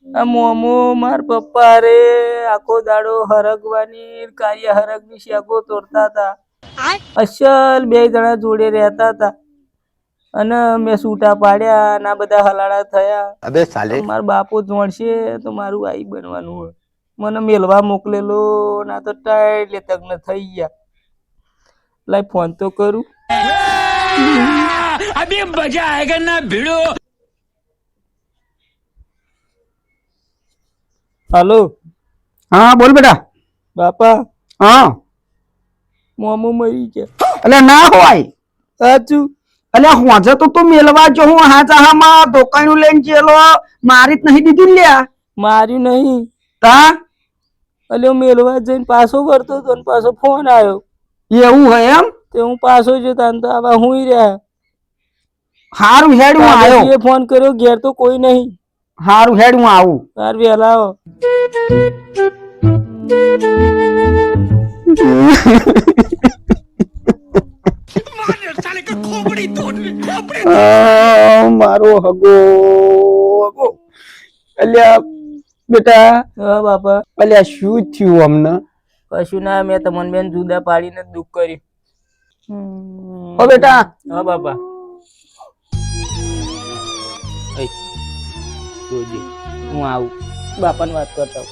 આ મોમો માર પપ્પા રે આખો દાડો હરગવાની કાર્ય હરગની શેકો તોડતા હતા. અસલ બે જણા જોડે રહેતા હતા અને મેં છૂટા પાડ્યા ના બધા હલાડા થયા. અબે સાલે માર બાપો જોણશે તો મારું આઈ બનવાનું હોય. મને મેલવા મોકલેલો ના તો ટાઈટ તગ્ન થઈ ગયા. લાઈ ફોન તો કરું. अभी मजा आएगा ना भिड़ो. હાલો હા બોલ બેટા. બાપા હા મોમો મરી ગયા. એટલે ના હોય સાચું. એટલે હોજે તો તું મેલવા જો હું હા ચાહામાં દોકાનું લઈને ચેલો મારી જ નહીં દીધી ને લ્યા માર્યું નહીં. તા એટલે હું મેલવા જઈને પાછો વળતો હતો ને પાછો ફોન આવ્યો. એવું હોય એમ તે હું પાછો જતા તો આવા હું રહ્યા. હારું હેડ હું આવ્યો. એ ફોન કર્યો ઘેર તો કોઈ નહીં. હારું હેડ હું આવું. તાર વહેલા આવો. મારો હગો હગો અલ્યા બેટા. હા બાપા. અલ્યા શું થયું અમને? કશું ના, મેં તમને બેન જુદા પાડીને દુઃખ કર્યું. ઓ બેટા. હા બાપા. જોજે હું આવું બાપાને વાત કરતા હું.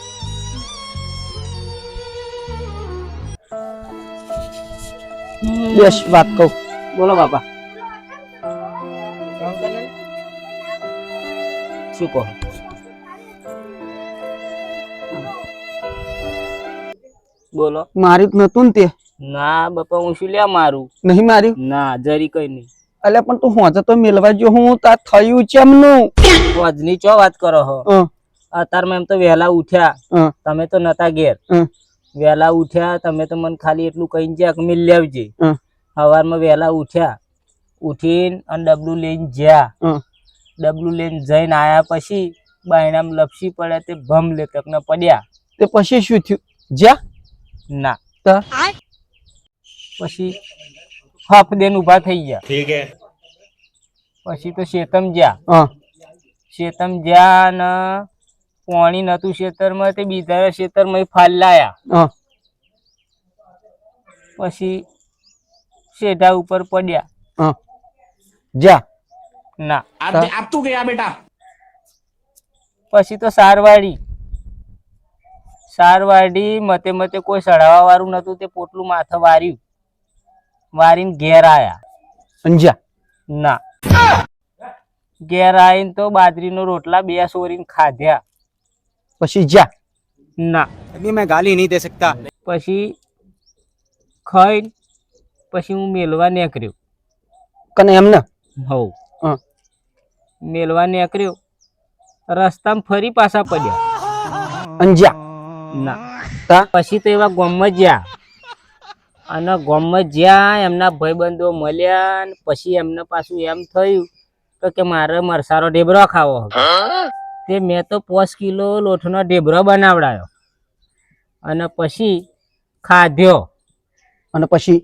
બેસ વાત કહું. બોલો બાપા. શું કહો? બોલો. મારી જ નતું ને તે? ના બાપા, હું શું લ્યા મારું? નહીં માર્યું? ના જરી કઈ નહીં. અલ્યા પણ તું હોજે તો મેલવા જો હું તા થયું છે એમનું. વજની ચો વાત કરો હો? અત્યારમાં એમ તો વહેલા ઉઠ્યા, તમે તો નતા ઘેર. વહેલા ઉઠ્યા તમે તો મને ખાલી એટલું કહીને જ્યાં મિલ લેવજે. સવારમાં વહેલા ઉઠ્યા, ઉઠીને અને ડબલું લઈને જ્યાં. ડબલું લઈને જઈને આયા પછી બાયણામ લપસી પડ્યા તે ભમ લેતક ને પડ્યા. તે પછી શું થયું? જ્યાં ના પછી હફ દેન ઉભા થઈ ગયા. ठीक है. પછી તો શેતમ જ્યાં. શેતમ જ્યાં ને પાણી નતું ખેતરમાં તે બીજા ખેતરમાં ફાલ લાયા. પછી શેઢા ઉપર પડ્યા. જ્યાં ના अब तू गया बेटा. પછી તો સારવાડી મતે મતે કોઈ સડાવા વાળું નતું તે પોટલું માથે વાર્યું, વારીને ઘેર આયા. અંજા ના ઘેર આવીને તો બાજરીનો રોટલા બે સોરીને ખાધ્યા. પછી જ્યાં ના अभी मैं गाली नहीं दे सकता. પછી ખાઈને પછી હું મેલવા નીકળ્યો. કને એમને હવ મેલવા નીકળ્યો, રસ્તામાં ફરી પાછા પડ્યા. અંજા ના પછી તો એવા ગામમાં જ્યાં અને ગામમાં જ્યાં એમના ભાઈબંધો મળ્યા ને પછી એમને પાછું એમ થયું કે મારે મરસારો ઢેબરો ખાવો હતો. તે મેં તો 5 કિલો લોટનો ઢેબરો બનાવડાયો અને પછી ખાધ્યો. અને પછી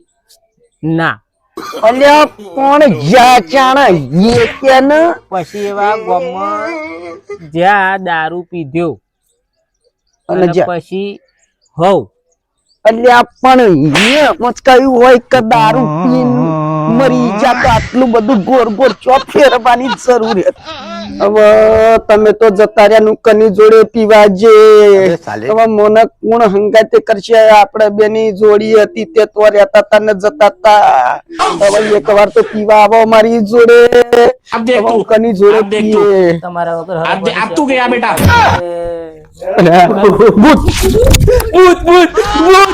ના અલ્યા કોણ જ્યાં ચાણા એ કે ને પછી એવા ગામમાં જ્યાં દારૂ પીધ્યો અને અને પછી હવ અલ્યા પણ એ મચકાયું હોય કે દારૂ પીને મરી જા તો આટલું બધું ગોર ગોર ચોપ ફેરવાની જરૂર છે. હવે તમે તો જતા રહ્યા નુકરની જોડે પીવા જે. હવે મને કોણ હંગાતે કરશે? આપણે બેની જોડી હતી તે તો રહેતા તા ને જતા તા. હવે એક વાર તો પીવા આવો મારી જોડે. કની જોડે પીએ તમારા વગર अब तू गया बेटा. ભૂત ભૂત ભૂત ભૂત